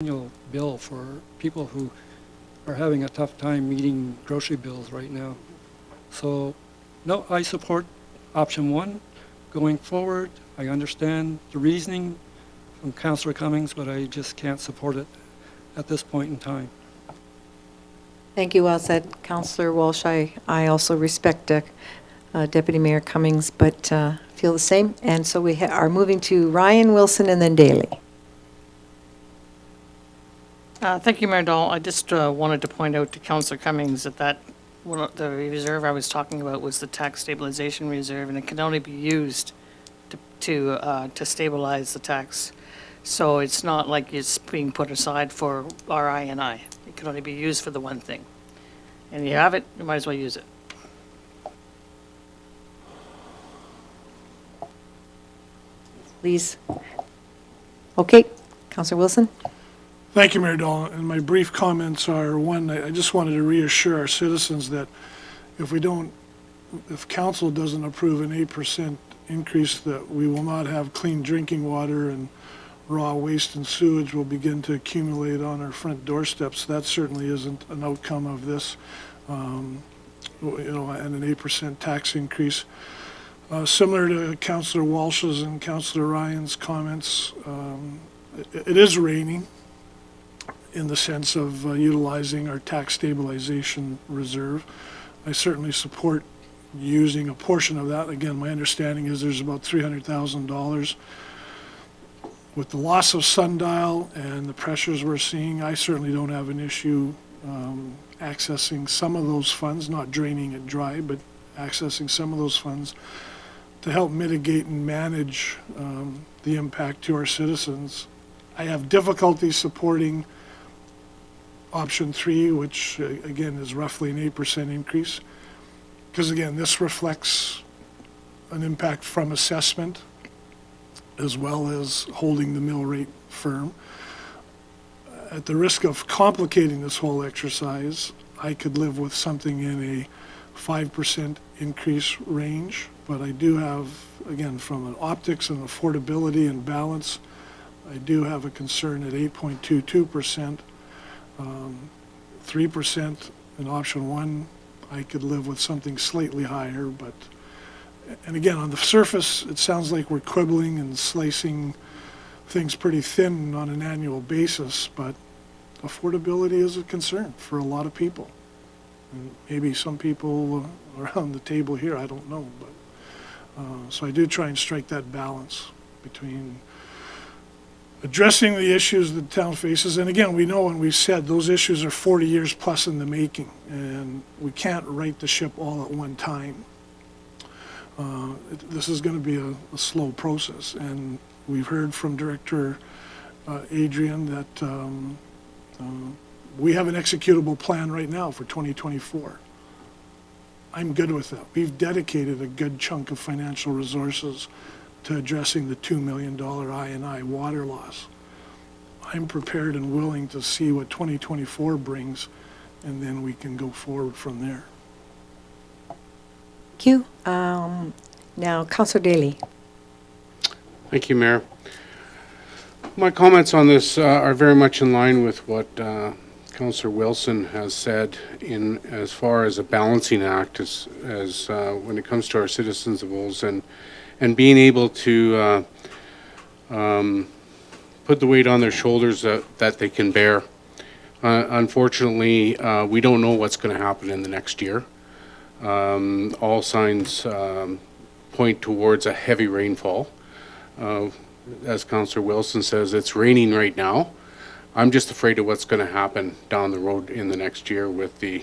annual bill for people who are having a tough time meeting grocery bills right now. So, no, I support option one going forward. I understand the reasoning from Councillor Cummings, but I just can't support it at this point in time. Thank you, well said, Councillor Walsh. I also respect Deputy Mayor Cummings, but feel the same. And so we are moving to Ryan, Wilson, and then Daly. Thank you, Mayor Dahl. I just wanted to point out to Councillor Cummings that the reserve I was talking about was the tax stabilization reserve, and it can only be used to stabilize the tax. So it's not like it's being put aside for RI&I. It can only be used for the one thing. And you have it, you might as well use it. Please. Okay, Councillor Wilson. Thank you, Mayor Dahl. And my brief comments are, one, I just wanted to reassure our citizens that if council doesn't approve an 8% increase, that we will not have clean drinking water, and raw waste and sewage will begin to accumulate on our front doorsteps. That certainly isn't an outcome of this, and an 8% tax increase. Similar to Councillor Walsh's and Councillor Ryan's comments, it is raining in the sense of utilizing our tax stabilization reserve. I certainly support using a portion of that. Again, my understanding is there's about $300,000. With the loss of Sundial and the pressures we're seeing, I certainly don't have an issue accessing some of those funds, not draining it dry, but accessing some of those funds to help mitigate and manage the impact to our citizens. I have difficulty supporting option 3, which again is roughly an 8% increase, because again, this reflects an impact from assessment as well as holding the mill rate firm. At the risk of complicating this whole exercise, I could live with something in a 5% increase range, but I do have, again, from an optics and affordability and balance, I do have a concern at 8.22%. 3% in option 1, I could live with something slightly higher, but, and again, on the surface, it sounds like we're quibbling and slicing things pretty thin on an annual basis, but affordability is a concern for a lot of people. And maybe some people around the table here, I don't know, but, so I do try and strike that balance between addressing the issues that the town faces. And again, we know, and we've said, those issues are 40 years plus in the making, and we can't right the ship all at one time. This is going to be a slow process, and we've heard from Director Adrian that we have an executable plan right now for 2024. I'm good with that. We've dedicated a good chunk of financial resources to addressing the $2 million I&I water loss. I'm prepared and willing to see what 2024 brings, and then we can go forward from there. Thank you. Now, Councillor Daly. Thank you, Mayor. My comments on this are very much in line with what Councillor Wilson has said in as far as a balancing act as when it comes to our citizens of Olds and being able to put the weight on their shoulders that they can bear. Unfortunately, we don't know what's going to happen in the next year. All signs point towards a heavy rainfall. As Councillor Wilson says, it's raining right now. I'm just afraid of what's going to happen down the road in the next year with the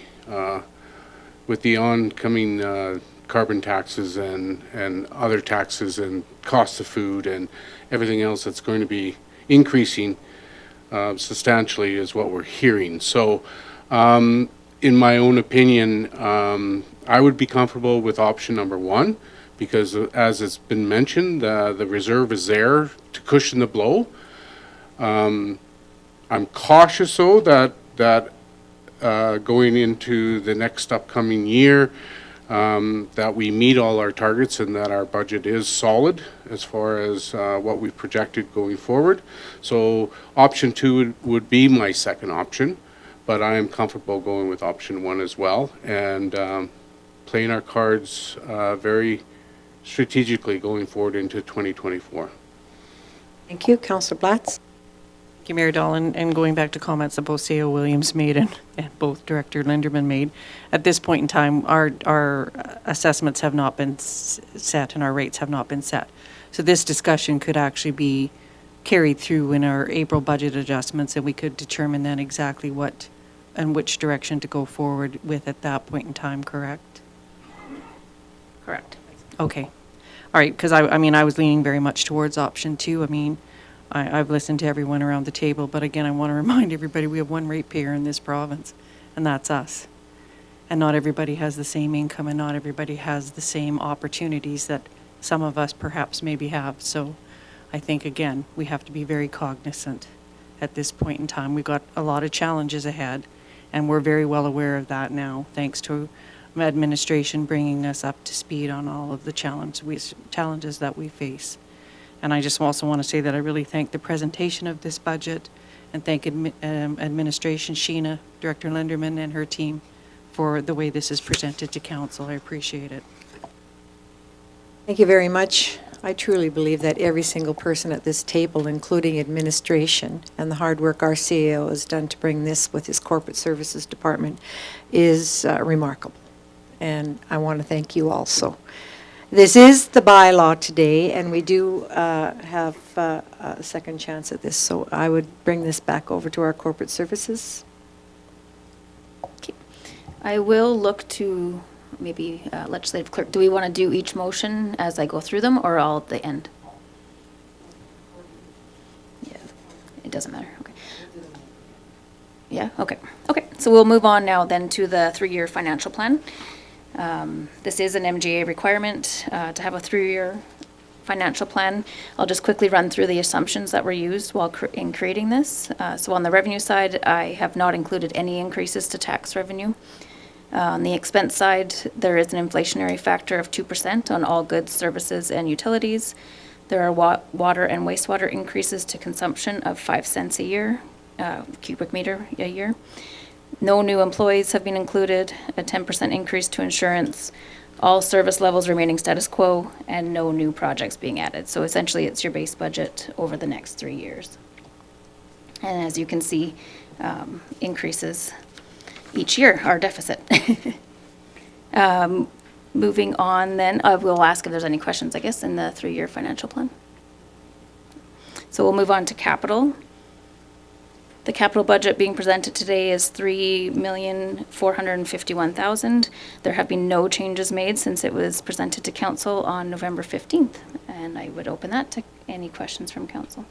oncoming carbon taxes and other taxes and cost of food and everything else that's going to be increasing substantially is what we're hearing. So in my own opinion, I would be comfortable with option number 1 because as it's been mentioned, the reserve is there to cushion the blow. I'm cautious though that going into the next upcoming year, that we meet all our targets and that our budget is solid as far as what we've projected going forward. So option 2 would be my second option, but I am comfortable going with option 1 as well, and playing our cards very strategically going forward into 2024. Thank you. Councillor Blatz? Thank you, Mayor Dahl, and going back to comments that both C.O. Williams made and both Director Linderman made, at this point in time, our assessments have not been set and our rates have not been set. So this discussion could actually be carried through in our April budget adjustments, and we could determine then exactly what and which direction to go forward with at that point in time, correct? Correct. Okay. All right, because I mean, I was leaning very much towards option 2. I mean, I've listened to everyone around the table, but again, I want to remind everybody we have one ratepayer in this province, and that's us. And not everybody has the same income, and not everybody has the same opportunities that some of us perhaps maybe have. So I think, again, we have to be very cognizant at this point in time. We've got a lot of challenges ahead, and we're very well aware of that now, thanks to administration bringing us up to speed on all of the challenges that we face. And I just also want to say that I really thank the presentation of this budget and thank administration, Sheena, Director Linderman, and her team for the way this is presented to council. I appreciate it. Thank you very much. I truly believe that every single person at this table, including administration and the hard work our CEO has done to bring this with his corporate services department, is remarkable. And I want to thank you also. This is the bylaw today, and we do have a second chance at this. So I would bring this back over to our corporate services. I will look to maybe legislative clerk. Do we want to do each motion as I go through them or all at the end? Yeah, it doesn't matter. Okay. Yeah, okay. Okay, so we'll move on now then to the 3-year financial plan. This is an MGA requirement to have a 3-year financial plan. I'll just quickly run through the assumptions that were used while in creating this. So on the revenue side, I have not included any increases to tax revenue. On the expense side, there is an inflationary factor of 2% on all goods, services, and utilities. There are water and wastewater increases to consumption of 5 cents a year, cubic meter a year. No new employees have been included, a 10% increase to insurance, all service levels remaining status quo, and no new projects being added. So essentially, it's your base budget over the next 3 years. And as you can see, increases each year, our deficit. Moving on then, we'll ask if there's any questions, I guess, in the 3-year financial plan. So we'll move on to capital. The capital budget being presented today is $3,451,000. There have been no changes made since it was presented to council on November 15th. And I would open that to any questions from council.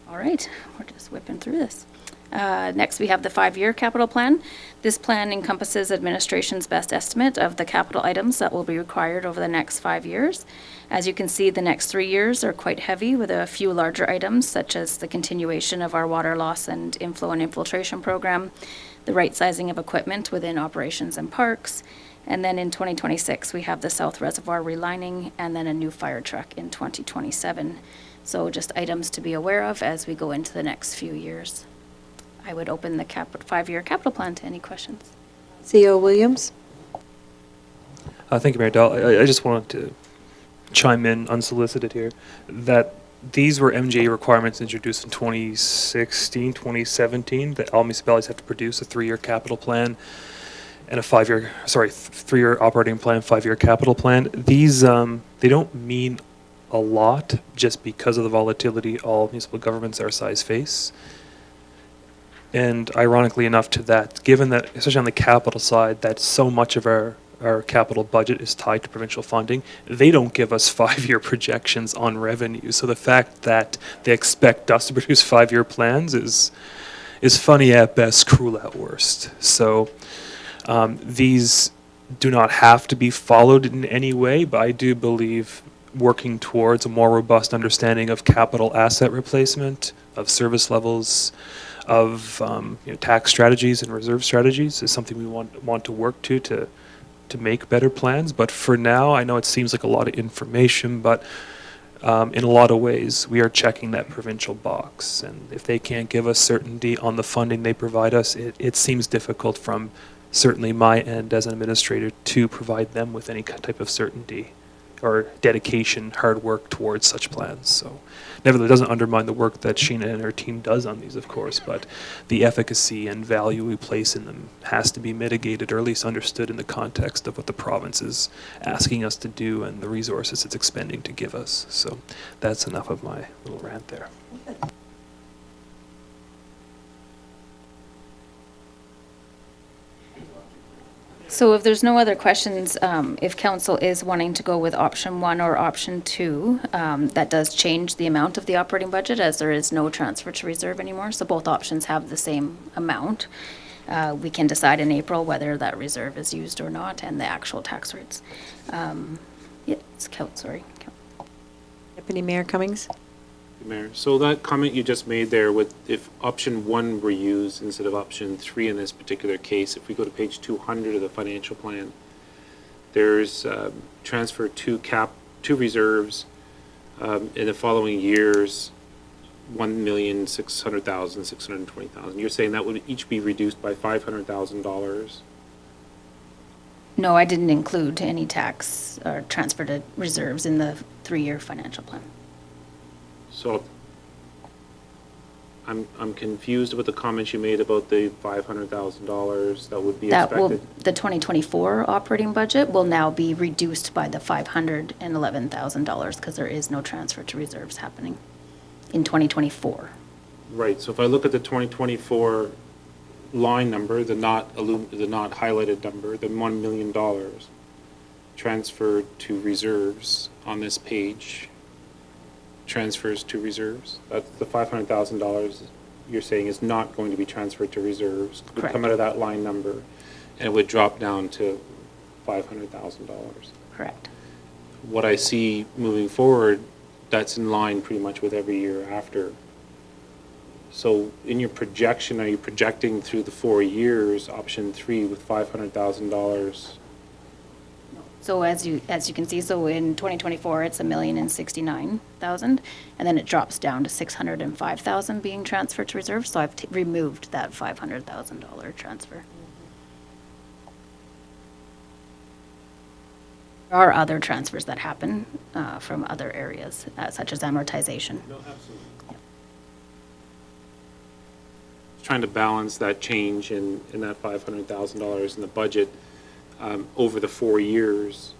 All right, we're just whipping through this. Next, we have the 5-year capital plan. This plan encompasses administration's best estimate of the capital items that will be required over the next 5 years. As you can see, the next 3 years are quite heavy with a few larger items, such as the continuation of our water loss and inflow and infiltration program, the right sizing of equipment within operations and parks, and then in 2026, we have the South Reservoir relining and then a new fire truck in 2027. So just items to be aware of as we go into the next few years. I would open the 5-year capital plan to any questions. CEO Williams? Thank you, Mayor Dahl. I just wanted to chime in unsolicited here that these were MGA requirements introduced in 2016, 2017, that all municipalities have to produce a 3-year capital plan and a 3-year operating plan, 5-year capital plan. These, they don't mean a lot just because of the volatility all municipal governments our size face. And ironically enough to that, given that, especially on the capital side, that so much of our capital budget is tied to provincial funding, they don't give us 5-year projections on revenue. So the fact that they expect us to produce 5-year plans is funny at best, cruel at worst. So these do not have to be followed in any way, but I do believe working towards a more robust understanding of capital asset replacement, of service levels, of tax strategies and reserve strategies is something we want to work to make better plans. But for now, I know it seems like a lot of information, but in a lot of ways, we are checking that provincial box. And if they can't give us certainty on the funding they provide us, it seems difficult from certainly my end as an administrator to provide them with any type of certainty or dedication, hard work towards such plans. So nevertheless, it doesn't undermine the work that Sheena and her team does on these, of course, but the efficacy and value we place in them has to be mitigated or at least understood in the context of what the province is asking us to do and the resources it's expending to give us. So that's enough of my little rant there. So if there's no other questions, if council is wanting to go with option 1 or option 2, that does change the amount of the operating budget as there is no transfer to reserve anymore. So both options have the same amount. We can decide in April whether that reserve is used or not and the actual tax rates. Yeah, it's sorry. Deputy Mayor Cummings? Mayor, so that comment you just made there with if option 1 were used instead of option 3 in this particular case, if we go to page 200 of the financial plan, there's transfer to reserves in the following years, 1,600,000, 620,000. You're saying that would each be reduced by $500,000? No, I didn't include any tax or transfer to reserves in the 3-year financial plan. So I'm confused with the comments you made about the $500,000 that would be That will, expected. the 2024 operating budget will now be reduced by the $511,000 because there is no transfer to reserves happening in 2024. Right, so if I look at the 2024 line number, the not highlighted number, the $1 million transferred to reserves on this page, transfers to reserves, that's the $500,000 you're saying is not going to be transferred to reserves. It would Correct. come out of that line number, and it would drop down to $500,000. Correct. What I see moving forward, that's in line pretty much with every year after. So in your projection, are you projecting through the 4 years, option 3 with $500,000? So as you can see, so in 2024, it's $1,069,000, and then it drops down to $605,000 being transferred to reserves. So I've removed that $500,000 transfer. There are other transfers that happen from other areas, such as amortization. No, absolutely. Trying to balance that change in that $500,000 in the budget over the 4 years,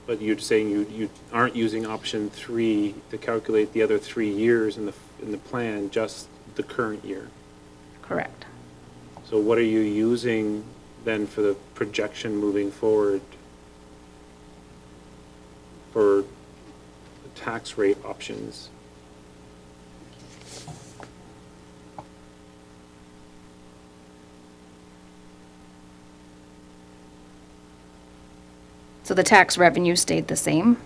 but you're saying you aren't using option 3 to calculate the other 3 years in the plan, just the current year. Correct. So what are you using then for the projection moving forward for the tax rate options? So the tax revenue stayed the same,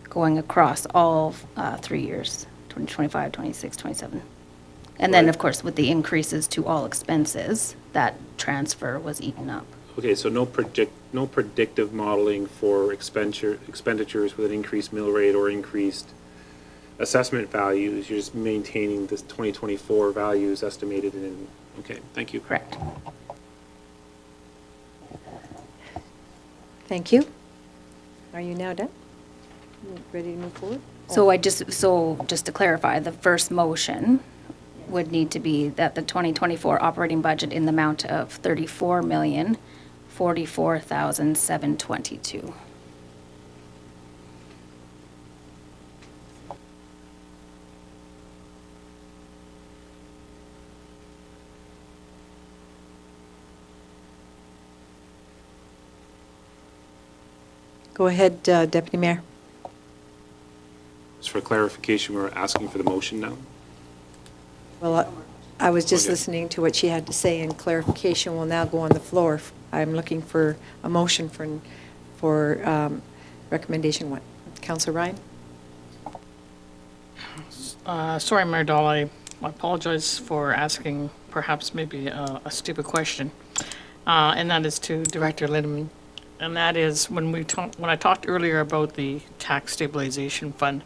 going across all 3 years, 2025, 26, 27. And then, Right. of course, with the increases to all expenses, that transfer was eaten up. Okay, so no predictive modeling for expenditures with an increased mill rate or increased assessment values. You're just maintaining this 2024 values estimated in, okay, thank you. Correct. Thank you. Are you now done? You ready to move forward? So just to clarify, the first motion would need to be that the 2024 operating budget in the amount of $34,044,722. Go ahead, Deputy Mayor. Just for clarification, we're asking for the motion now? Well, I was just Okay. listening to what she had to say, and clarification will now go on the floor. I'm looking for a motion for recommendation 1. Councillor Ryan? Sorry, Mayor Dahl, I apologize for asking perhaps maybe a stupid question. And that is to Director Lindeman. And that is, when I talked earlier about the tax stabilization fund,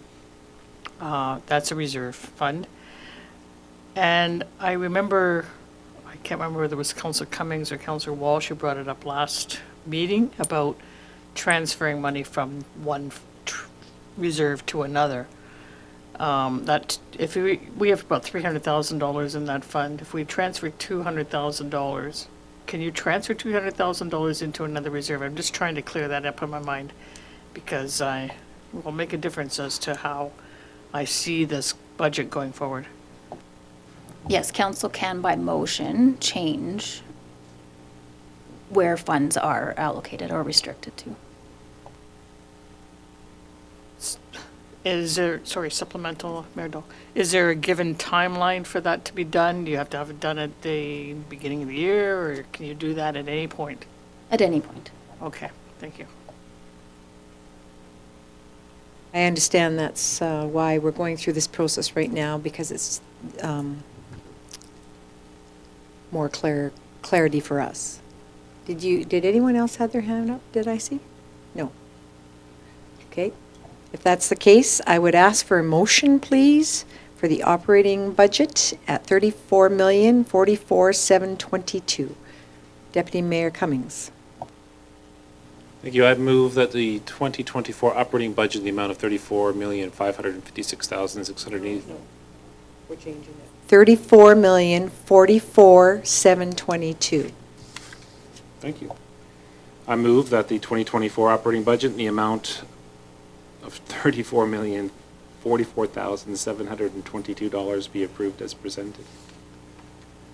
that's a reserve fund. And I remember, I can't remember whether it was Councillor Cummings or Councillor Walsh who brought it up last meeting about transferring money from one reserve to another. That if we have about $300,000 in that fund, if we transfer $200,000, can you transfer $200,000 into another reserve? I'm just trying to clear that up in my mind because it will make a difference as to how I see this budget going forward. Yes, council can by motion change where funds are allocated or restricted to. Is there, sorry, supplemental, Mayor Dahl, is there a given timeline for that to be done? Do you have to have it done at the beginning of the year, or can you do that at any point? At any point. Okay, thank you. I understand that's why we're going through this process right now, because it's more clarity for us. Did anyone else have their hand up, did I see? No. Okay. If that's the case, I would ask for a motion, please, for the operating budget at $34,044,722. Deputy Mayor Cummings. Thank you. I move that the 2024 operating budget in the amount of $34,556,680. We're changing it. $34,044,722. Thank you. I move that the 2024 operating budget in the amount of $34,044,722 be approved as presented.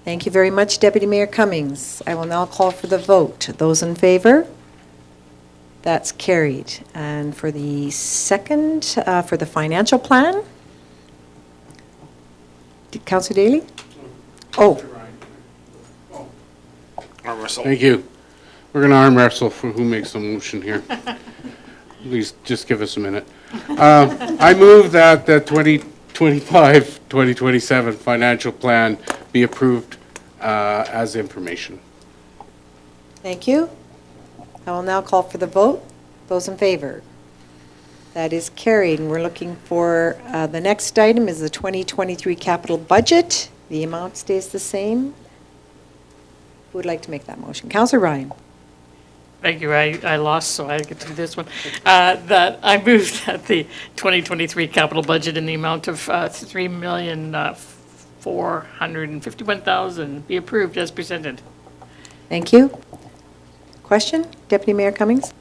Thank you very much, Deputy Mayor Cummings. I will now call for the vote. Those in favor? That's carried. And for the second, for the financial plan? Councillor Daly? Oh, Thank you. We're going to arm wrestle for who makes the motion here. Please, just give us a minute. I move that the 2025-2027 financial plan be approved as information. thank you. I will now call for the vote. Those in favor? That is carried. And we're looking for, the next item is the 2023 capital budget. The amount stays the same. Who would like to make that motion? Councillor Ryan. Thank you. I lost, so I get to do this one. That I moved that the 2023 capital budget in the amount of $3,451,000 be approved as presented. Thank you. Question? Deputy Mayor Cummings?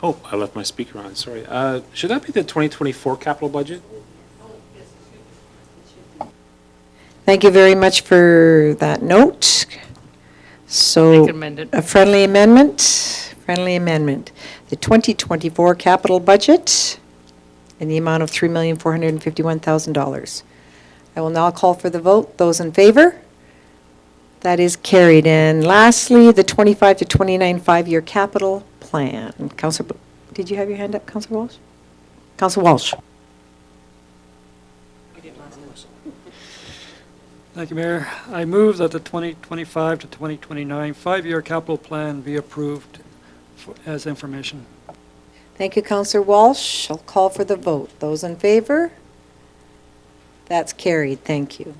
Oh, I left my speaker on, sorry. Should that be the 2024 capital budget? Thank you very much for that note. So, Make it amended. a friendly amendment, The 2024 capital budget in the amount of $3,451,000. I will now call for the vote. Those in favor? That is carried. And lastly, the 25 to 29 five-year capital plan. Councillor, did you have your hand up, Councillor Walsh? Councillor Walsh. Thank you, Mayor. I move that the 2025 to 2029 five-year capital plan be approved as information. Thank you, Councillor Walsh. I'll call for the vote. Those in favor? That's carried. Thank you.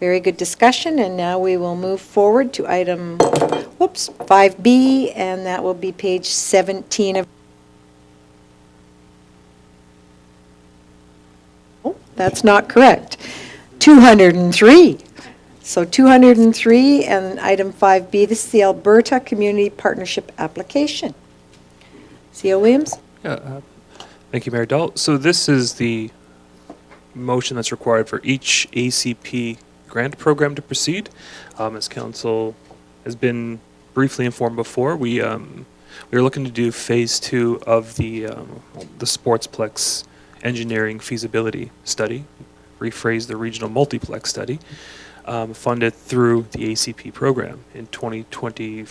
Very good discussion, and now we will move forward to item, 5B, and that will be page 17 of. Oh, that's not correct. 203. So 203 and item 5B, this is the Alberta Community Partnership Application. C.O. Williams? Yeah, thank you, Mayor Dahl. So this is the motion that's required for each ACP grant program to proceed. As council has been briefly informed before, we are looking to do phase 2 of the Sportsplex engineering feasibility study, rephrase the regional multiplex study, funded through the ACP program. In 2024,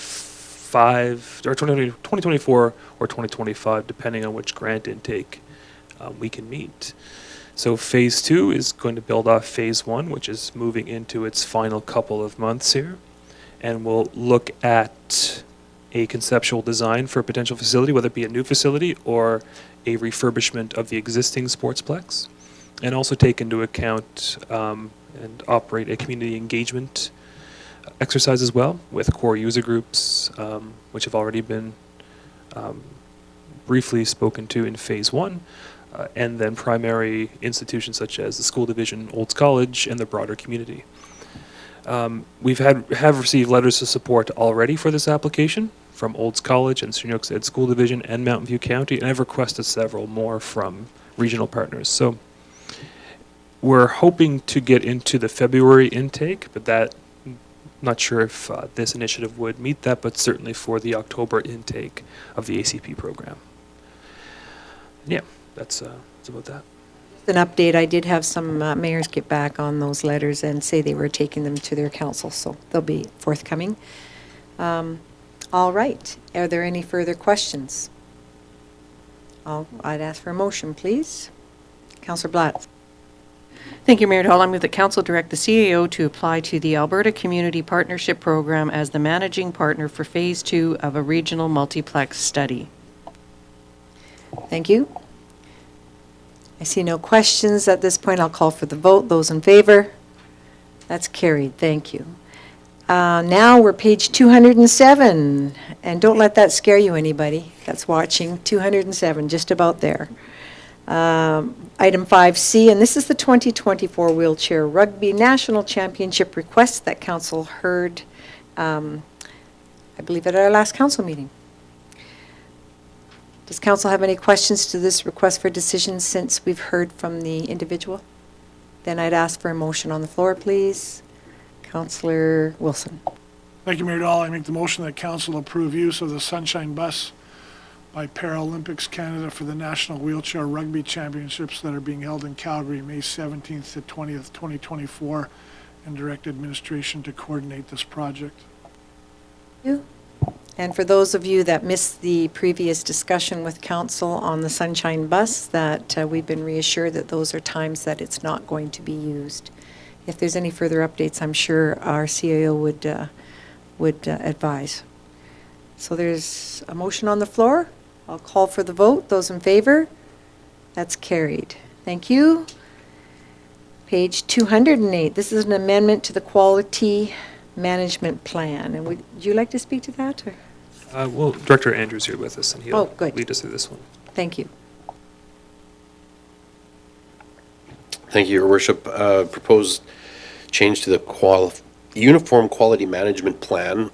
2025 or 2024 or 2025, depending on which grant intake we can meet. So phase 2 is going to build off phase 1, which is moving into its final couple of months here. And we'll look at a conceptual design for a potential facility, whether it be a new facility or a refurbishment of the existing sportsplex, and also take into account and operate a community engagement exercise as well with core user groups, which have already been briefly spoken to in phase 1. And then primary institutions such as the school division, Olds College, and the broader community. Have received letters of support already for this application from Olds College and Sir Ed School Division and Mountain View County, and I've requested several more from regional partners. So we're hoping to get into the February intake, but that, not sure if this initiative would meet that, but certainly for the October intake of the ACP program. Yeah. That's about that. An update, I did have some mayors get back on those letters and say they were taking them to their council, so they'll be forthcoming. All right, are there any further questions? I'd ask for a motion, please. Councillor Blatz. Thank you, Mayor Dahl. I move that council direct the CAO to apply to the Alberta Community Partnership Program as the managing partner for phase 2 of a regional multiplex study. Thank you. I see no questions at this point. I'll call for the vote. Those in favor? That's carried. Thank you. Now we're page 207, and don't let that scare you, anybody that's watching. 207, just about there. Item 5C, and this is the 2024 Wheelchair Rugby National Championship request that council heard, I believe, at our last council meeting. Does council have any questions to this request for decision since we've heard from the individual? Then I'd ask for a motion on the floor, please. Councillor Wilson. Thank you, Mayor Dahl. I make the motion that council approve use of the Sunshine Bus by Paralympics Canada for the National Wheelchair Rugby Championships that are being held in Calgary, May 17th to 20th, 2024, and direct administration to coordinate this project. Thank you. And for those of you that missed the previous discussion with council on the Sunshine Bus, that we've been reassured that those are times that it's not going to be used. If there's any further updates, I'm sure our CAO would advise. So there's a motion on the floor. I'll call for the vote. Those in favor? That's carried. Thank you. Page 208. This is an amendment to the Quality Management Plan. And would you like to speak to that? Or? Well, Director Andrews here with us, and he'll good. lead us through this one. Thank you. Thank you, Your Worship. Proposed change to the Uniform Quality Management Plan,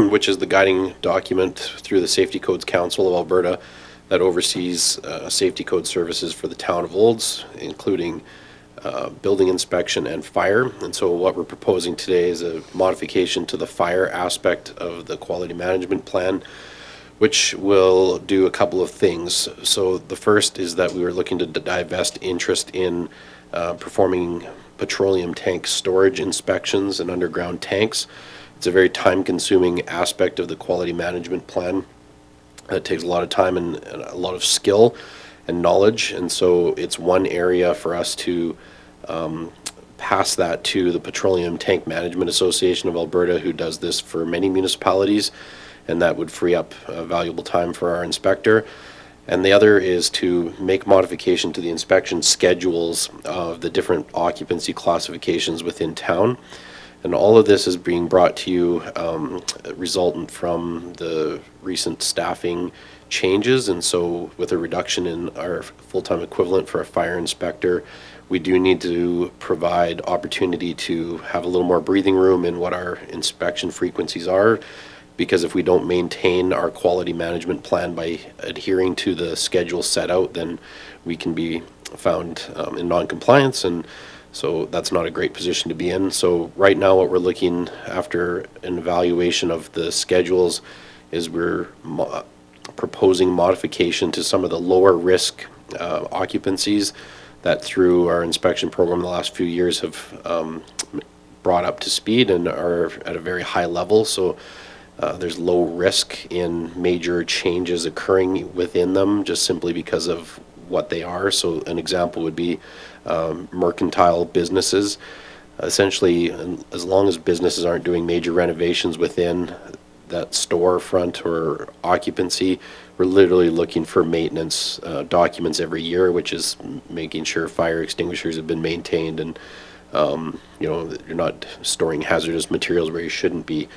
which is the guiding document through the Safety Codes Council of Alberta that oversees safety code services for the town of Olds, including building inspection and fire. And so what we're proposing today is a modification to the fire aspect of the quality management plan, which will do a couple of things. So the first is that we were looking to divest interest in performing petroleum tank storage inspections and underground tanks. It's a very time-consuming aspect of the quality management plan. It takes a lot of time and a lot of skill and knowledge, and so it's one area for us to pass that to the Petroleum Tank Management Association of Alberta, who does this for many municipalities, and that would free up valuable time for our inspector. And the other is to make modification to the inspection schedules of the different occupancy classifications within town. And all of this is being brought to you resultant from the recent staffing changes. And so with a reduction in our full-time equivalent for a fire inspector, we do need to provide opportunity to have a little more breathing room in what our inspection frequencies are. Because if we don't maintain our quality management plan by adhering to the schedule set out, then we can be found in non-compliance, and so that's not a great position to be in. So right now what we're looking after an evaluation of the schedules is we're proposing modification to some of the lower risk occupancies that through our inspection program the last few years have brought up to speed and are at a very high level. So there's low risk in major changes occurring within them just simply because of what they are. So an example would be mercantile businesses. Essentially, as long as businesses aren't doing major renovations within that storefront or occupancy, we're literally looking for maintenance documents every year, which is making sure fire extinguishers have been maintained and you're not storing hazardous materials where you shouldn't be.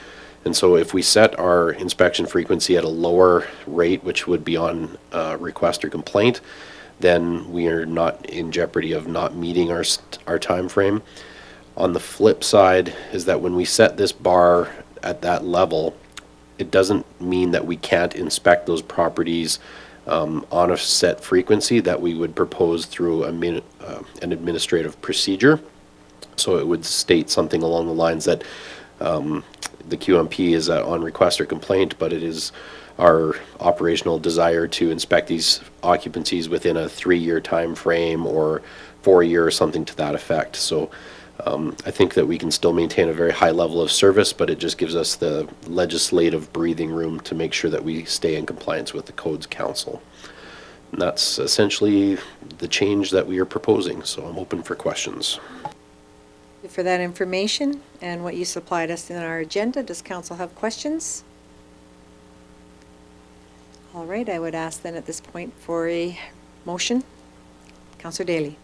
And so if we set our inspection frequency at a lower rate, which would be on request or complaint, then we are not in jeopardy of not meeting our time frame. On the flip side is that when we set this bar at that level, it doesn't mean that we can't inspect those properties on a set frequency that we would propose through an administrative procedure. So it would state something along the lines that the QMP is on request or complaint, but it is our operational desire to inspect these occupancies within a 3-year time frame or 4-year or something to that effect. So I think that we can still maintain a very high level of service, but it just gives us the legislative breathing room to make sure that we stay in compliance with the Codes Council. And that's essentially the change that we are proposing, so I'm open for questions. Thank you for that information and what you supplied us in our agenda. Does council have questions? All right, I would ask then at this point for a motion. Councillor Daly.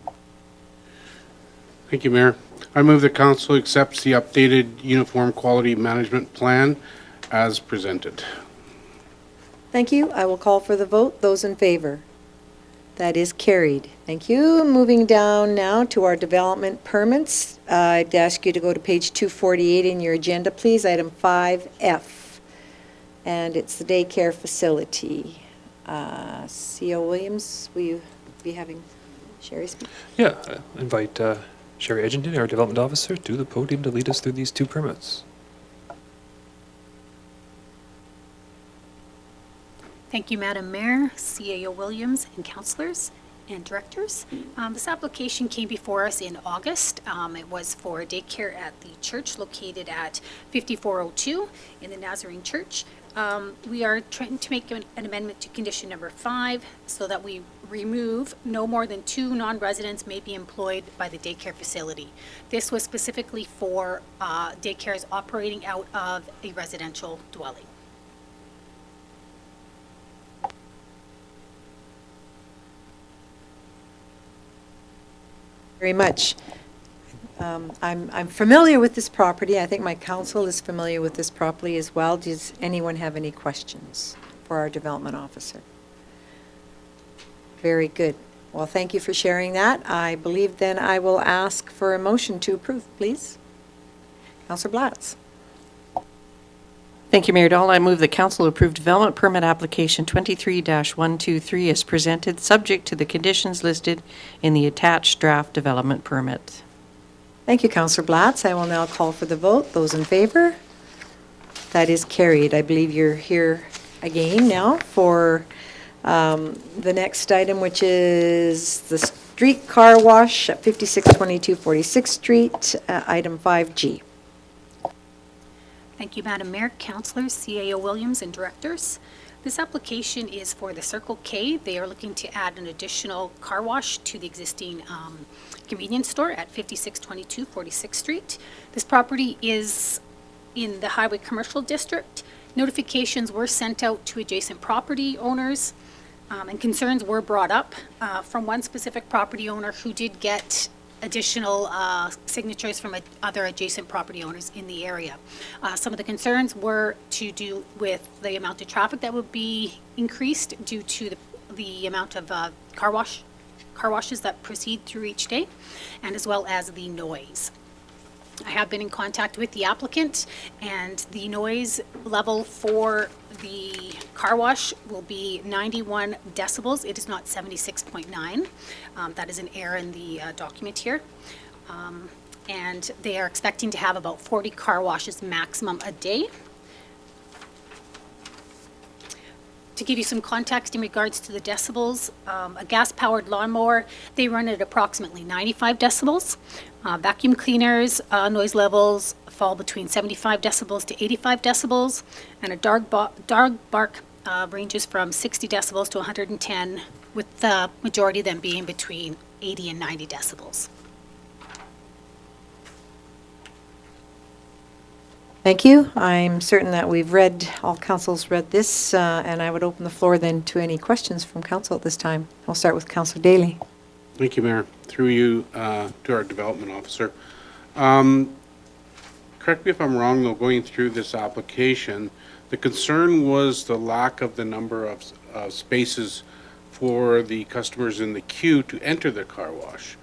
Thank you, Mayor. I move that council accepts the updated Uniform Quality Management Plan as presented. Thank you. I will call for the vote. Those in favor? That is carried. Thank you. Moving down now to our development permits. I'd ask you to go to page 248 in your agenda, please, item 5F. And it's the daycare facility. C.O. Williams, will you be having Sherry speak? Yeah, I invite Sherry Edgington, our development officer, to the podium to lead us through these two permits. Thank you, Madam Mayor, CAO Williams, and councillors and directors. This application came before us in August. It was for daycare at the church located at 5402 in the Nazarene Church. We are trying to make an amendment to condition number 5 so that we remove no more than 2 non-residents may be employed by the daycare facility. This was specifically for daycares operating out of a residential dwelling. Very much. I'm familiar with this property. I think my council is familiar with this property as well. Does anyone have any questions for our development officer? Very good. Well, thank you for sharing that. I believe then I will ask for a motion to approve, please. Councillor Blatz. Thank you, Mayor Dahl. I move the council approve development permit application 23-123 as presented, subject to the conditions listed in the attached draft development permit. Thank you, Councillor Blatz. I will now call for the vote. Those in favor? That is carried. I believe you're here again now for the next item, which is the street car wash at 5622 46th Street, item 5G. Thank you, Madam Mayor, councillors, CAO Williams, and directors. This application is for the Circle K. They are looking to add an additional car wash to the existing convenience store at 5622 46th Street. This property is in the Highway Commercial District. Notifications were sent out to adjacent property owners, and concerns were brought up from one specific property owner who did get additional signatures from other adjacent property owners in the area. Some of the concerns were to do with the amount of traffic that would be increased due to the amount of car washes that proceed through each day, and as well as the noise. I have been in contact with the applicant, and the noise level for the car wash will be 91 decibels. It is not 76.9. That is an error in the document here. And they are expecting to have about 40 car washes maximum a day. To give you some context in regards to the decibels, a gas-powered lawnmower, they run at approximately 95 decibels. Vacuum cleaners, noise levels fall between 75 decibels to 85 decibels, and a dog bark ranges from 60 decibels to 110, with the majority of them being between 80 and 90 decibels. Thank you. I'm certain that all councils read this, and I would open the floor then to any questions from council at this time. I'll start with Councillor Daly. Thank you, Mayor. Through you to our development officer. Correct me if I'm wrong, though, going through this application, the concern was the lack of the number of spaces for the customers in the queue to enter the car wash.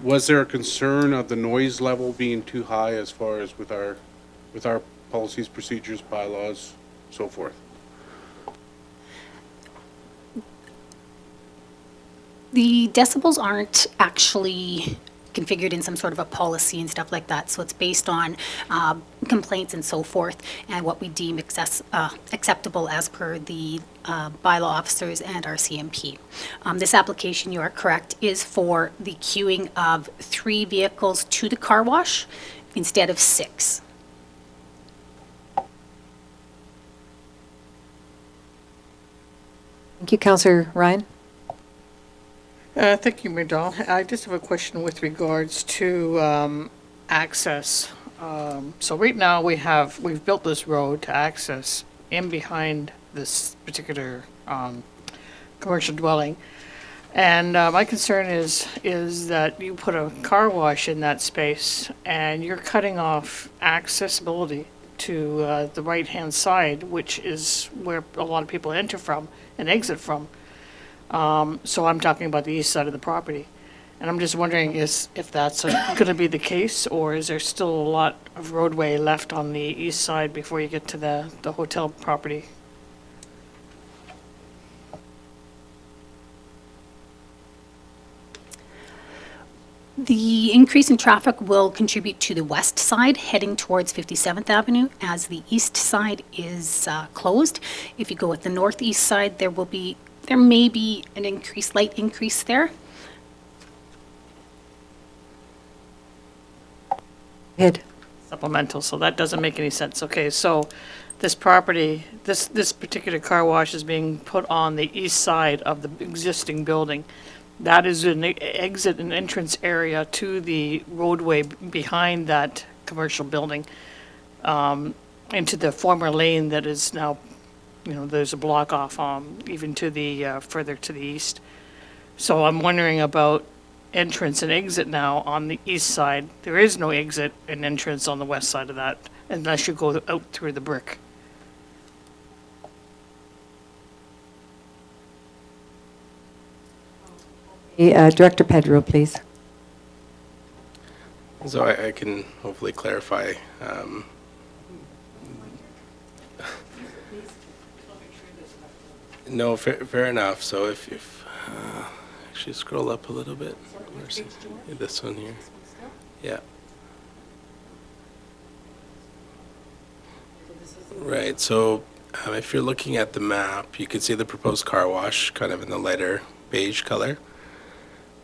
Was there a concern of the noise level being too high as far as with our policies, procedures, bylaws, so forth? The decibels aren't actually configured in some sort of a policy and stuff like that, so it's based on complaints and so forth, and what we deem acceptable as per the bylaw officers and our CMP. This application, you are correct, is for the queuing of 3 vehicles to the car wash instead of 6. Thank you, Councillor Ryan. Thank you, Mayor Dahl. I just have a question with regards to access. So right now, we've built this road to access in behind this particular commercial dwelling. And my concern is that you put a car wash in that space, and you're cutting off accessibility to the right-hand side, which is where a lot of people enter from and exit from. So I'm talking about the east side of the property. And I'm just wondering if that's going to be the case, or is there still a lot of roadway left on the east side before you get to the hotel property? The increase in traffic will contribute to the west side, heading towards 57th Avenue, as the east side is closed. If you go at the northeast side, there may be an light increase there. Ed. Supplemental, so that doesn't make any sense. Okay, so this property, this particular car wash is being put on the east side of the existing building. That is an exit and entrance area to the roadway behind that commercial building, into the former lane that is now, there's a block off, even to the, further to the east. So I'm wondering about entrance and exit now on the east side. There is no exit and entrance on the west side of that unless you go out through the brick. Director Pedro, please. So I can hopefully clarify. No, fair enough. So if actually scroll up a little bit. Where's this one here? Yeah. Right. So if you're looking at the map, you can see the proposed car wash kind of in the lighter beige color.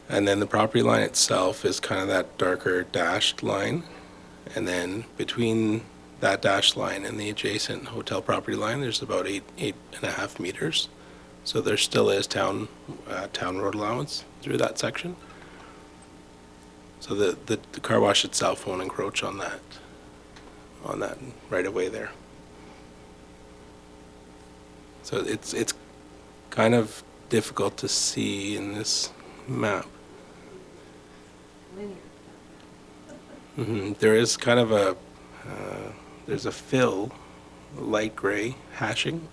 And then the property line itself is kind of that darker dashed line. And then between that dashed line and the adjacent hotel property line, there's about 8.5 meters. So there still is town road allowance through that section. So the car wash itself won't encroach on that right away there. So it's kind of difficult to see in this map. There is kind of there's a fill, light gray hatching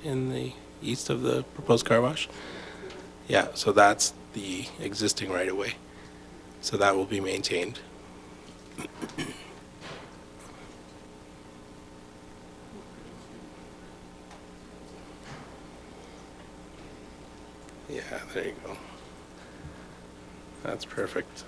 in the east of the proposed car wash. Yeah, so that's the existing right of way. So that will be maintained. Yeah, there you go. That's perfect.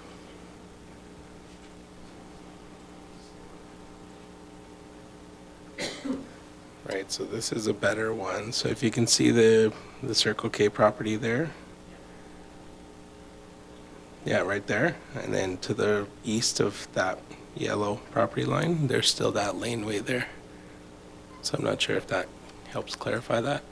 Right, so this is a better one. So if you can see the Circle K property there. Yeah, right there. And then to the east of that yellow property line, there's still that laneway there. So I'm not sure if that helps clarify that.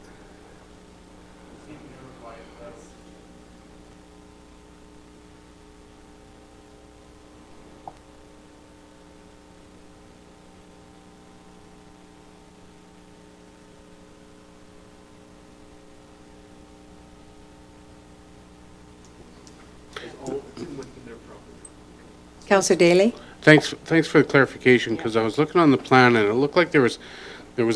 Counselor Daly? Thanks for the clarification, because I was looking on the plan and it looked like there was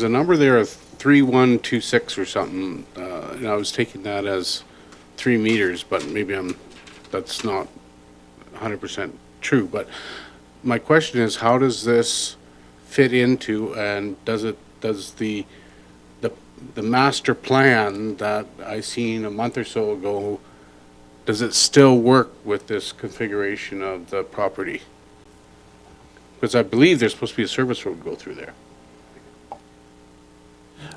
a number there of 3126 or something, and I was taking that as 3 meters, but maybe that's not 100% true. But my question is, how does this fit into, and does the master plan that I seen a month or so ago, does it still work with this configuration of the property? Because I believe there's supposed to be a service road go through there.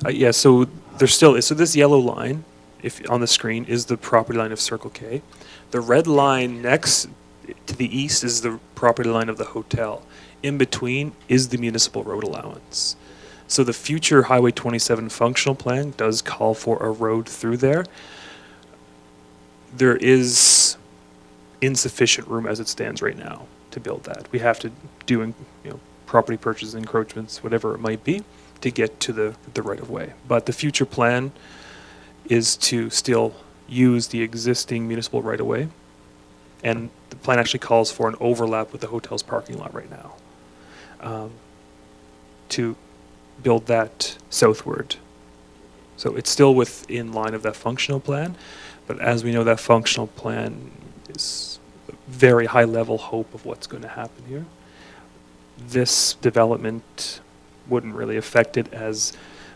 Yeah, so there's still is. So this yellow line, if on the screen, is the property line of Circle K. The red line next to the east is the property line of the hotel. In between is the municipal road allowance. So the future Highway 27 functional plan does call for a road through there. There is insufficient room as it stands right now to build that. We have to do, property purchases, encroachments, whatever it might be, to get to the right of way. But the future plan is to still use the existing municipal right of way, and the plan actually calls for an overlap with the hotel's parking lot right now, to build that southward. So it's still within line of that functional plan, but as we know, that functional plan is a very high level hope of what's going to happen here. This development wouldn't really affect it, as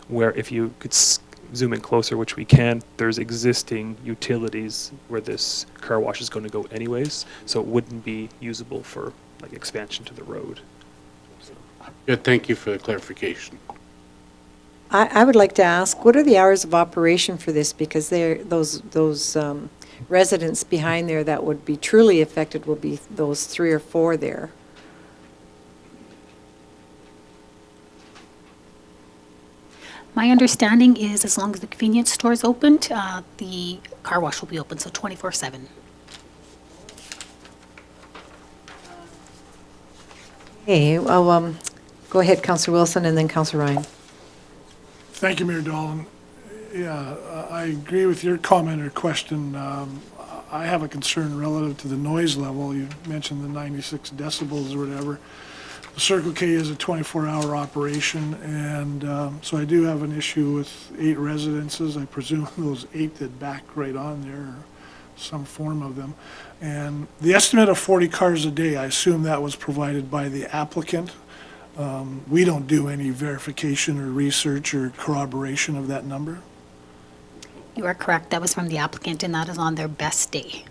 where if you could zoom in closer, which we can, there's existing utilities where this car wash is going to go anyways, so it wouldn't be usable for like expansion to the road. Good, thank you for the clarification. I would like to ask, what are the hours of operation for this? Because those residents behind there that would be truly affected will be those 3 or 4 there. My understanding is as long as the convenience store is opened, the car wash will be open, so 24/7. Okay, well, go ahead, Councillor Wilson, and then Councillor Ryan. Thank you, Mayor Dolan. Yeah, I agree with your comment or question. I have a concern relative to the noise level. You mentioned the 96 decibels or whatever. The Circle K is a 24-hour operation, and so I do have an issue with 8 residences. I presume those 8 that back right on there, or some form of them. And the estimate of 40 cars a day, I assume that was provided by the applicant. We don't do any verification or research or corroboration of that number. You are correct, that was from the applicant, and that is on their best day.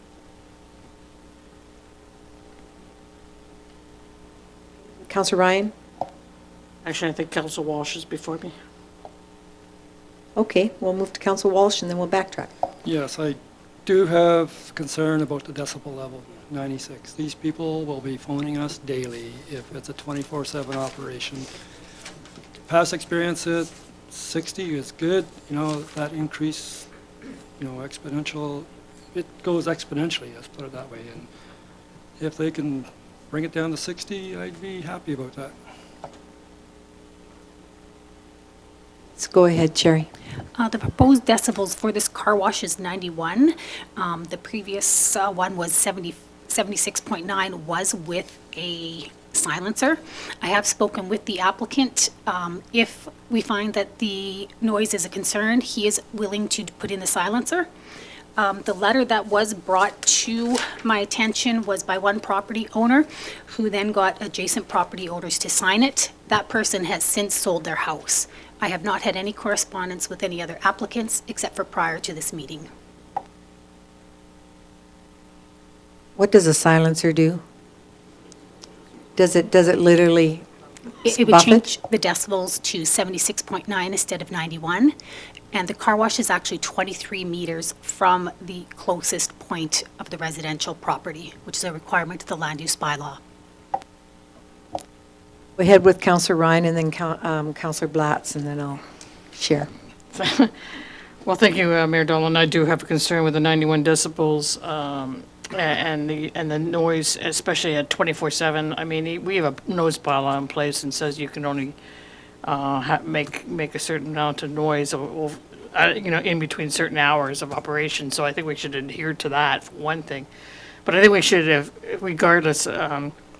Councillor Ryan? Actually, I think Council Walsh is before me. Okay, we'll move to Councillor Walsh, and then we'll backtrack. Yes, I do have concern about the decibel level, 96. These people will be phoning us daily if it's a 24/7 operation. Past experience is 60 is good, that increase, exponential, it goes exponentially, let's put it that way. And if they can bring it down to 60, I'd be happy about that. Let's go ahead, Cherry. The proposed decibels for this car wash is 91. The previous one was 76.9, was with a silencer. I have spoken with the applicant. If we find that the noise is a concern, he is willing to put in the silencer. The letter that was brought to my attention was by one property owner, who then got adjacent property owners to sign it. That person has since sold their house. I have not had any correspondence with any other applicants except for prior to this meeting. What does a silencer do? Does it literally It would Buffett? change the decibels to 76.9 instead of 91. And the car wash is actually 23 meters from the closest point of the residential property, which is a requirement of the land use bylaw. We head with Counselor Ryan and then Counselor Blatz, and then I'll share. Well, thank you, Mayor Dolan. I do have a concern with the 91 decibels and the noise, especially at 24/7. I mean, we have a noise bylaw in place and says you can only make a certain amount of noise, in between certain hours of operation. So I think we should adhere to that, for one thing. But I think we should have, regardless,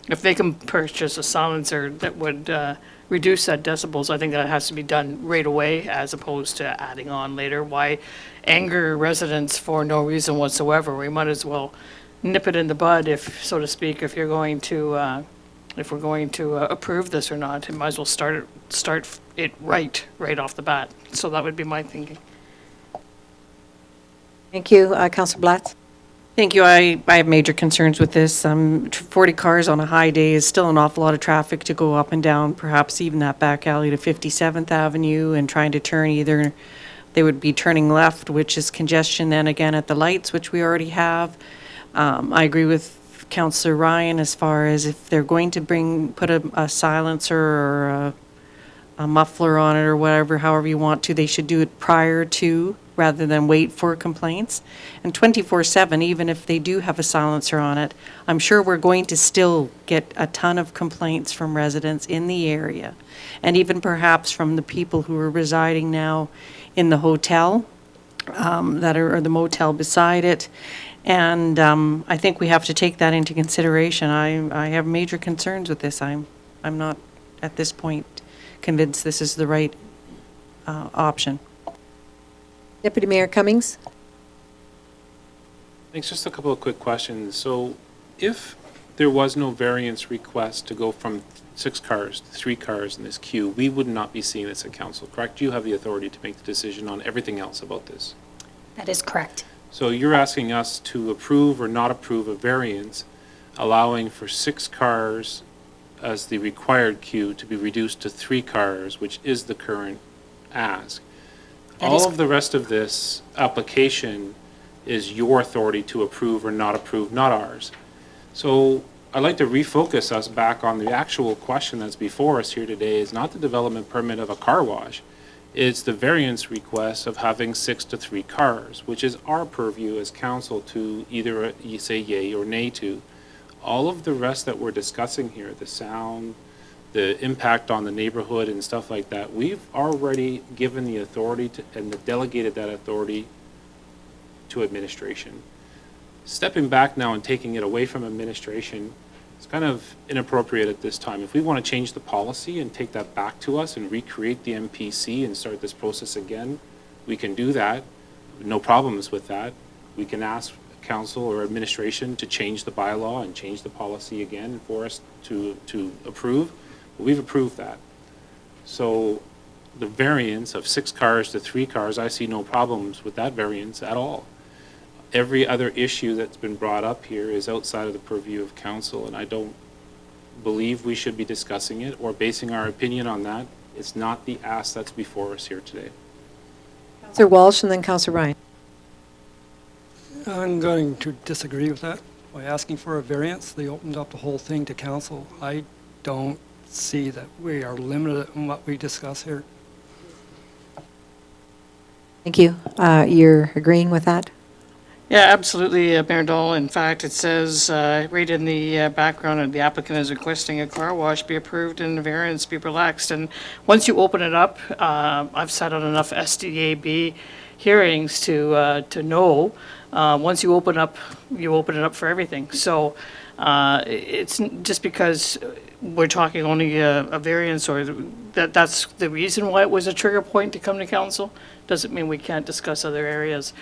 if they can purchase a silencer that would reduce that decibels, I think that has to be done right away as opposed to adding on later. Why anger residents for no reason whatsoever? We might as well nip it in the bud, if, so to speak, if we're going to approve this or not. It might as well start it right off the bat. So that would be my thinking. Thank you. Counselor Blatz? Thank you. I have major concerns with this. 40 cars on a high day is still an awful lot of traffic to go up and down, perhaps even that back alley to 57th Avenue, and trying to turn either, they would be turning left, which is congestion, then again at the lights, which we already have. I agree with Councillor Ryan as far as if they're going to put a silencer or a muffler on it or whatever, however you want to, they should do it prior to, rather than wait for complaints. And 24/7, even if they do have a silencer on it, I'm sure we're going to still get a ton of complaints from residents in the area, and even perhaps from the people who are residing now in the hotel or the motel beside it. And I think we have to take that into consideration. I have major concerns with this. I'm not, at this point, convinced this is the right option. Deputy Mayor Cummings? Thanks. Just a couple of quick questions. So if there was no variance request to go from 6 cars to 3 cars in this queue, we would not be seeing this at council, correct? You have the authority to make the decision on everything else about this. That is correct. So you're asking us to approve or not approve a variance allowing for 6 cars as the required queue to be reduced to 3 cars, which is the current ask. All of the rest of this application is your authority to approve or not approve, not ours. So I'd like to refocus us back on the actual question that's before us here today. Is not the development permit of a car wash. It's the variance request of having 6 to 3 cars, which is our purview as council to either say yay or nay to. All of the rest that we're discussing here, the sound, the impact on the neighborhood and stuff like that, we've already given the authority to, and delegated that authority to administration. Stepping back now and taking it away from administration is kind of inappropriate at this time. If we want to change the policy and take that back to us and recreate the MPC and start this process again, we can do that. No problems with that. We can ask council or administration to change the bylaw and change the policy again for us to approve. But we've approved that. So the variance of 6 cars to 3 cars, I see no problems with that variance at all. Every other issue that's been brought up here is outside of the purview of council, and I don't believe we should be discussing it or basing our opinion on that. It's not the ask that's before us here today. Councillor Walsh and then Councillor Ryan. I'm going to disagree with that. By asking for a variance, they opened up the whole thing to council. I don't see that we are limited in what we discuss here. Thank you. You're agreeing with that? Yeah, absolutely, Mayor Dahl. In fact, it says right in the background of the applicant is requesting a car wash be approved and the variance be relaxed. And once you open it up, I've sat on enough SDAB hearings to know, once you open it up for everything. So it's just because we're talking only a variance or that's the reason why it was a trigger point to come to council, doesn't mean we can't discuss other areas.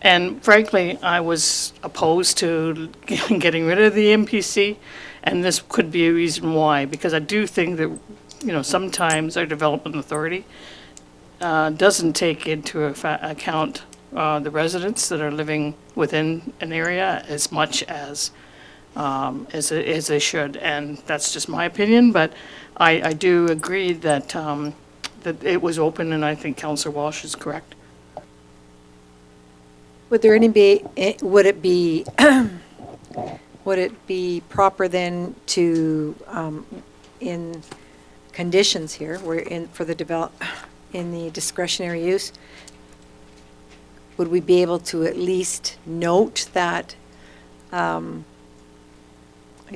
And frankly, I was opposed to getting rid of the MPC, and this could be a reason why, because I do think that, sometimes our development authority doesn't take into account the residents that are living within an area as much as as they should, and that's just my opinion, but I do agree that, that it was open, and I think Councillor Walsh is correct. Would there would it be, would it be proper then to, in conditions here, for the in the discretionary use, would we be able to at least note that, I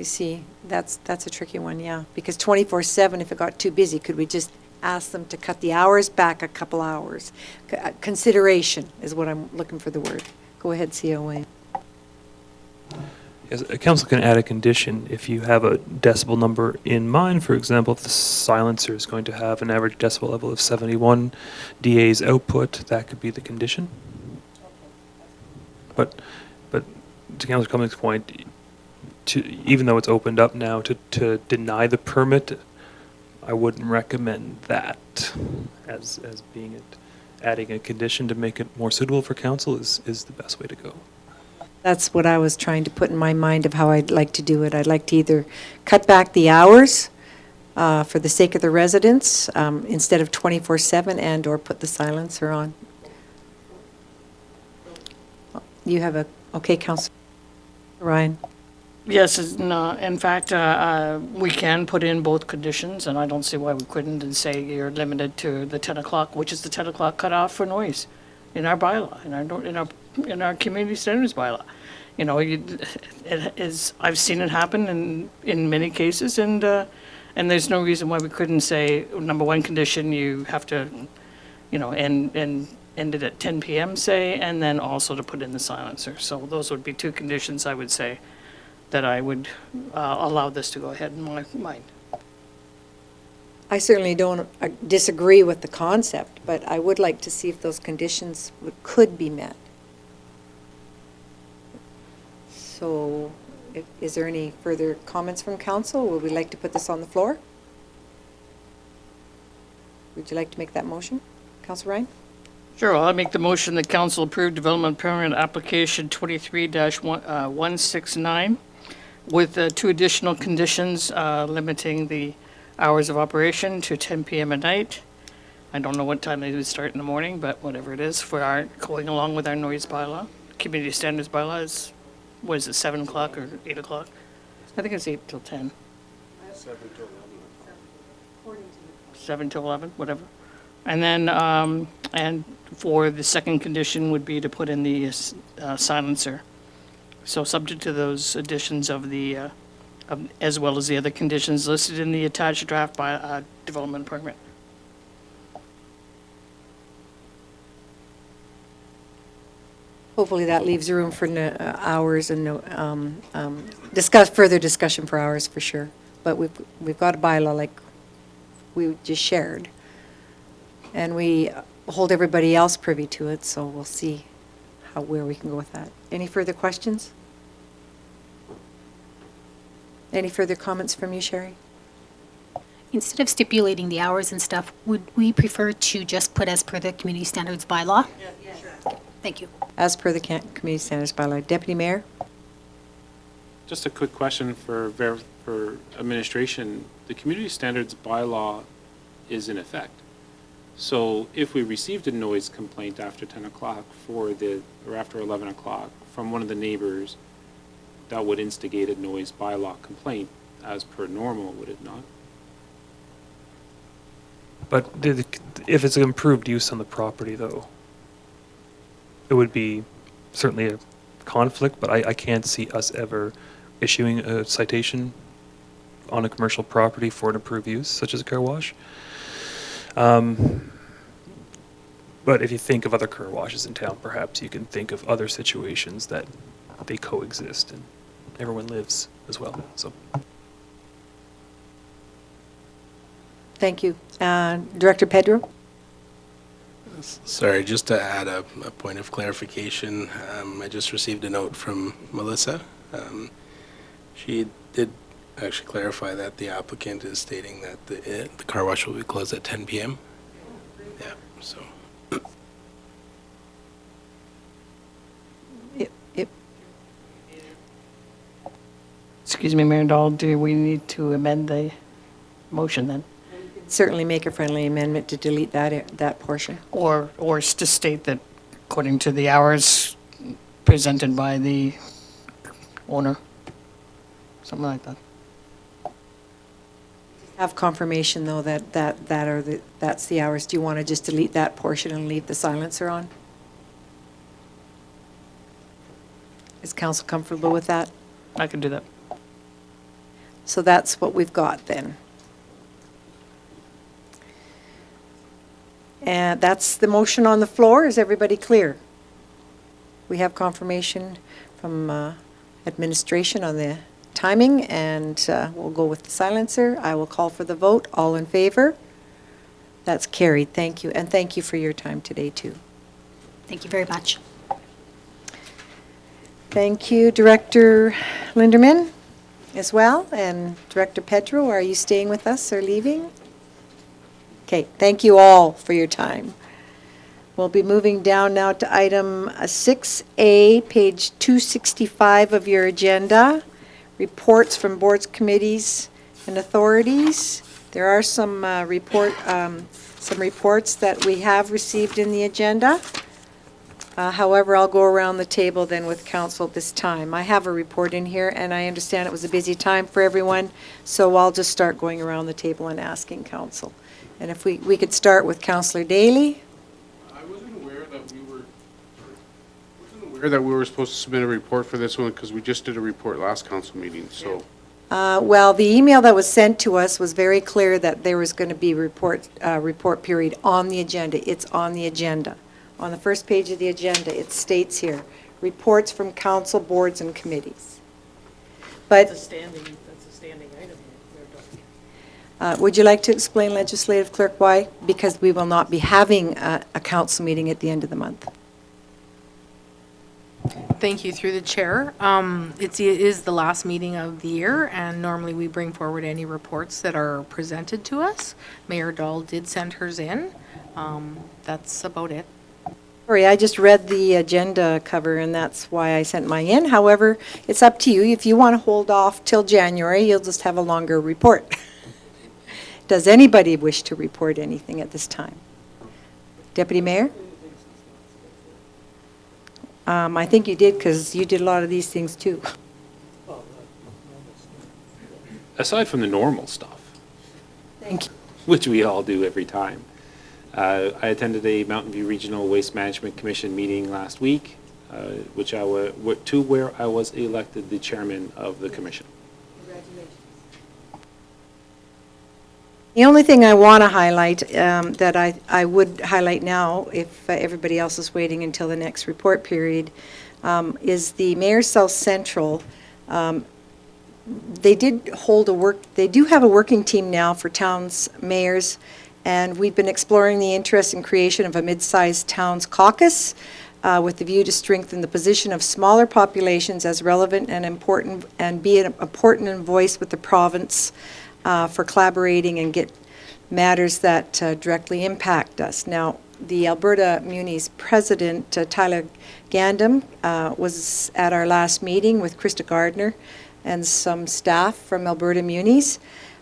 see, that's a tricky one, yeah, because 24/7, if it got too busy, could we just ask them to cut the hours back a couple hours? Consideration is what I'm looking for the word. Go ahead, COA. Yes, a council can add a condition if you have a decibel number in mind. For example, if the silencer is going to have an average decibel level of 71 DA's output, that could be the condition. But to Councillor Cummings' point, even though it's opened up now, to deny the permit, I wouldn't recommend that as being it. Adding a condition to make it more suitable for council is the best way to go. That's what I was trying to put in my mind of how I'd like to do it. I'd like to either cut back the hours for the sake of the residents instead of 24/7 and/or put the silencer on. You have okay, Councillor Ryan. Yes, in fact, we can put in both conditions, and I don't see why we couldn't, and say you're limited to the 10 o'clock, which is the 10 o'clock cutoff for noise in our bylaw, in our community standards bylaw. You know, I've seen it happen in many cases, and there's no reason why we couldn't say, number one condition, you have to, you know, end it at 10 p.m., say, and then also to put in the silencer. So those would be two conditions, I would say, that I would allow this to go ahead in my mind. I certainly don't disagree with the concept, but I would like to see if those conditions could be met. So, is there any further comments from council? Would we like to put this on the floor? Would you like to make that motion, Councillor Ryan? Sure, I'll make the motion that council approve development permit application 23-169 with two additional conditions limiting the hours of operation to 10 p.m. at night. I don't know what time they would start in the morning, but whatever it is, for our, going along with our noise bylaw. Community standards bylaw is, what is it, 7 o'clock or 8 o'clock? I think it's 8 till 10. 7 till 11, whatever. And then, and for the second condition would be to put in the silencer. So subject to those additions of the, as well as the other conditions listed in the attached draft by development permit. Hopefully that leaves room for hours and further discussion for hours for sure. But we've got a bylaw like we just shared. And we hold everybody else privy to it, so we'll see where we can go with that. Any further questions? Any further comments from you, Sherry? Instead of stipulating the hours and stuff, would we prefer to just put as per the community standards bylaw? Yes. Thank you. As per the community standards bylaw. Deputy Mayor? Just a quick question for administration. The community standards bylaw is in effect. So if we received a noise complaint after 10 o'clock or after 11 o'clock from one of the neighbors, that would instigate a noise bylaw complaint as per normal, would it not? But if it's an improved use on the property, though, it would be certainly a conflict, but I can't see us ever issuing a citation on a commercial property for an improved use, such as a car wash. But if you think of other car washes in town, perhaps you can think of other situations that they coexist and everyone lives as well. So, Thank you. Director Pedro? Sorry, just to add a point of clarification, I just received a note from Melissa. She did actually clarify that the applicant is stating that the car wash will be closed at 10 p.m. Yeah, so. Excuse me, Mayor Dahl, do we need to amend the motion then? Certainly make a friendly amendment to delete that portion. Or to state that according to the hours presented by the owner? Something like that. Have confirmation, though, that's the hours. Do you want to just delete that portion and leave the silencer on? Is council comfortable with that? I can do that. So that's what we've got then. And that's the motion on the floor. Is everybody clear? We have confirmation from administration on the timing, and we'll go with the silencer. I will call for the vote. All in favor? That's carried. Thank you. And thank you for your time today, too. Thank you very much. Thank you, Director Linderman, as well. And Director Pedro, are you staying with us or leaving? Okay, thank you all for your time. We'll be moving down now to item 6A, page 265 of your agenda. Reports from boards, committees, and authorities. There are some reports that we have received in the agenda. However, I'll go around the table then with council at this time. I have a report in here, and I understand it was a busy time for everyone, so I'll just start going around the table and asking council. And if we could start with Councillor Daly. I wasn't aware that we were supposed to submit a report for this one because we just did a report last council meeting, so. Well, the email that was sent to us was very clear that there was going to be report period on the agenda. It's on the agenda. On the first page of the agenda, it states here, reports from council, boards, and committees. But That's a standing item. would you like to explain, Legislative Clerk, why? Because we will not be having a council meeting at the end of the month. Thank you, through the chair. It is the last meeting of the year, and normally we bring forward any reports that are presented to us. Mayor Dahl did send hers in. That's about it. Sorry, I just read the agenda cover, and that's why I sent mine in. However, it's up to you. If you want to hold off till January, you'll just have a longer report. Does anybody wish to report anything at this time? Deputy Mayor? I think you did, because you did a lot of these things too. Aside from the normal stuff, Thank you. which we all do every time. I attended a Mountain View Regional Waste Management Commission meeting last week, where I was elected the chairman of the commission. The only thing I want to highlight, that I would highlight now, if everybody else is waiting until the next report period, is the Mayor's South Central. They do have a working team now for towns, mayors, and we've been exploring the interest in creation of a mid-sized towns caucus with the view to strengthen the position of smaller populations as relevant and important, and be an important voice with the province for collaborating and get matters that directly impact us. Now, the Alberta Munis president, Tyler Gandam, was at our last meeting with Krista Gardner and some staff from Alberta Munis.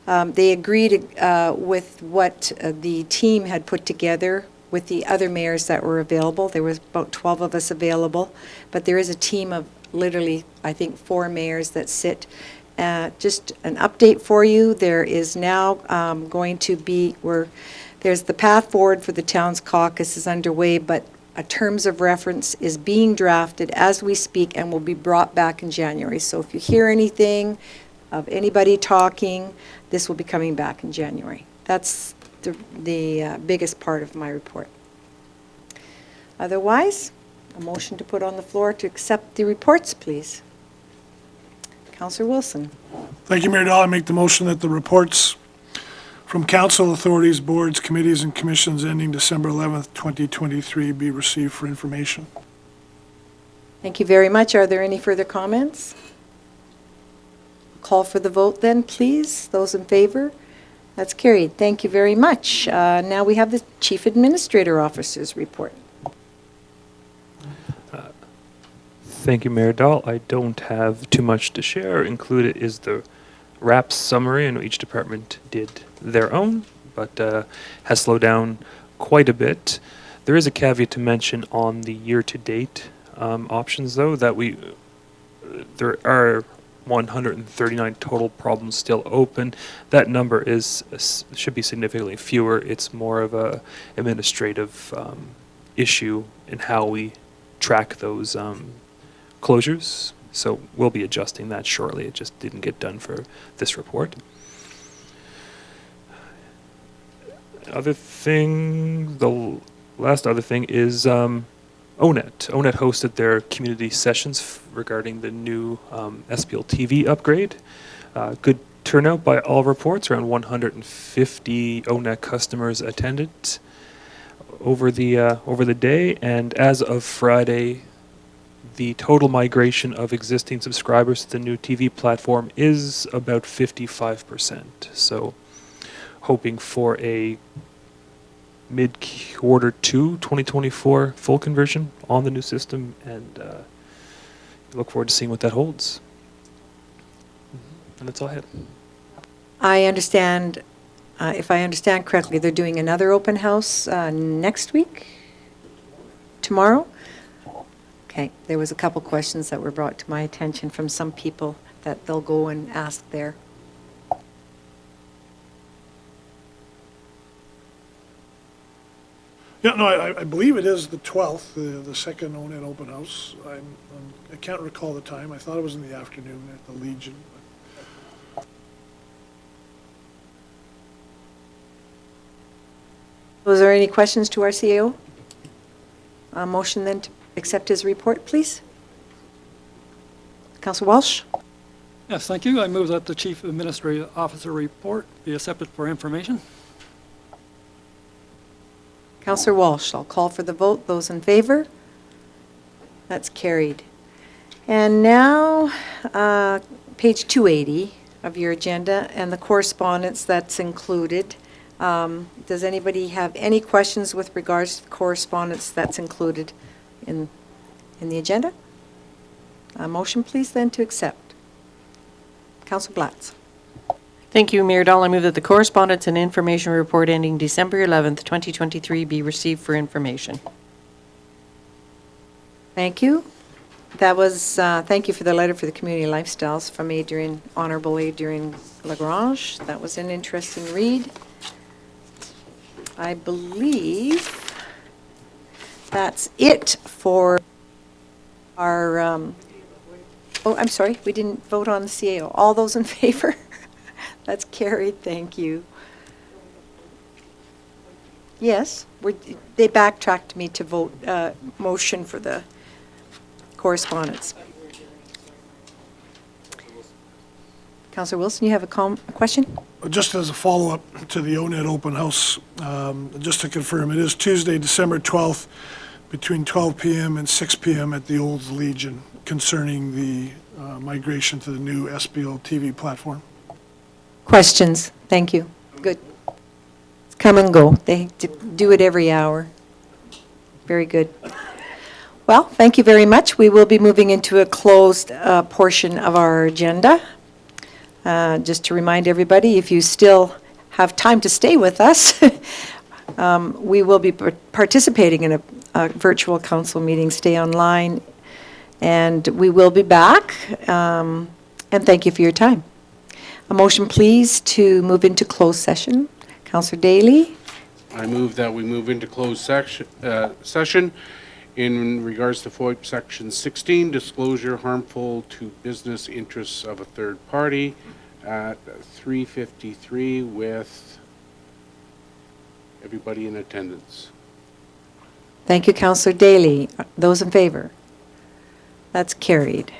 They agreed with what the team had put together with the other mayors that were available. There was about 12 of us available, but there is a team of literally, I think, 4 mayors that sit. Just an update for you, there is now going to be, there's the path forward for the town's caucus is underway, but a terms of reference is being drafted as we speak and will be brought back in January. So if you hear anything of anybody talking, this will be coming back in January. That's the biggest part of my report. Otherwise, a motion to put on the floor to accept the reports, please. Councillor Wilson. Thank you, Mayor Dahl. I make the motion that the reports from council, authorities, boards, committees, and commissions ending December 11th, 2023 be received for information. Thank you very much. Are there any further comments? Call for the vote then, please. Those in favor? That's carried. Thank you very much. Now we have the Chief Administrator Officer's report. Thank you, Mayor Dahl. I don't have too much to share. Included is the RAP summary. I know each department did their own, but has slowed down quite a bit. There is a caveat to mention on the year-to-date options, though, that there are 139 total problems still open. That number should be significantly fewer. It's more of a administrative issue in how we track those closures. So we'll be adjusting that shortly. It just didn't get done for this report. Other thing, the last other thing is ONET. ONET hosted their community sessions regarding the new SPL TV upgrade. Good turnout by all reports. Around 150 ONET customers attended over the day, and as of Friday, the total migration of existing subscribers to the new TV platform is about 55%. So, hoping for a mid-quarter 2, 2024 full conversion on the new system, and look forward to seeing what that holds. And that's all I had. I understand, if I understand correctly, they're doing another open house next week? Tomorrow? Okay, there was a couple questions that were brought to my attention from some people that they'll go and ask there. Yeah, no, I believe it is the 12th, the second ONET open house. I can't recall the time. I thought it was in the afternoon at the Legion. Was there any questions to our CAO? A motion then to accept his report, please. Councillor Walsh? Yes, thank you. I move that the Chief Administrative Officer report be accepted for information. Councillor Walsh, I'll call for the vote. Those in favor? That's carried. And now, page 280 of your agenda and the correspondence that's included. Does anybody have any questions with regards to the correspondence that's included in the agenda? A motion, please, then, to accept. Councillor Blatz. Thank you, Mayor Dahl. I move that the correspondence and information report ending December 11th, 2023 be received for information. Thank you. That was, thank you for the letter for the community lifestyles from Adrian, Honorable Adrian Lagrange. That was an interesting read. I believe that's it for our, oh, I'm sorry, we didn't vote on the CAO. All those in favor? That's carried, thank you. Yes, they backtracked me to vote, motion for the correspondence. Councillor Wilson, you have a question? Just as a follow-up to the ONET open house, just to confirm, it is Tuesday, December 12th, between 12 p.m. and 6 p.m. at the Old Legion concerning the migration to the new SPL TV platform. Questions? Thank you. Good. It's come and go. They do it every hour. Very good. Well, thank you very much. We will be moving into a closed portion of our agenda. Just to remind everybody, if you still have time to stay with us, we will be participating in a virtual council meeting. Stay online, and we will be back. And thank you for your time. A motion, please, to move into closed session. Councillor Daly? I move that we move into closed session in regards to FOIP Section 16, disclosure harmful to business interests of a third party at 3:53 with everybody in attendance. Thank you, Councillor Daly. Those in favor? That's carried.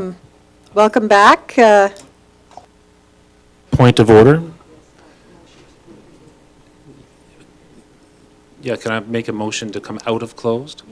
welcome. Welcome back. Point of order? Yeah, can I make a motion to come out of closed?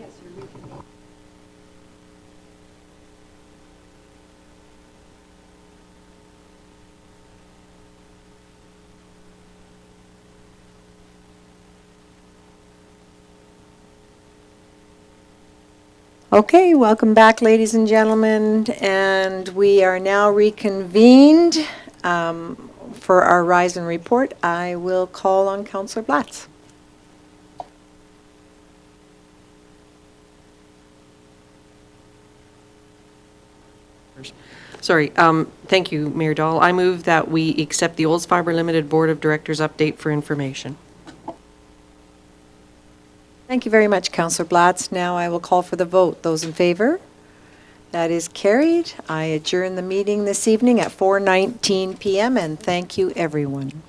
Okay, welcome back, ladies and gentlemen, and we are now reconvened for our Rise and Report. I will call on Councillor Blatz. Sorry, thank you, Mayor Dahl. I move that we accept the Olds Fiber Limited Board of Directors update for information. Thank you very much, Councillor Blatz. Now I will call for the vote. Those in favor? That is carried. I adjourn the meeting this evening at 4:19 p.m. and thank you, everyone.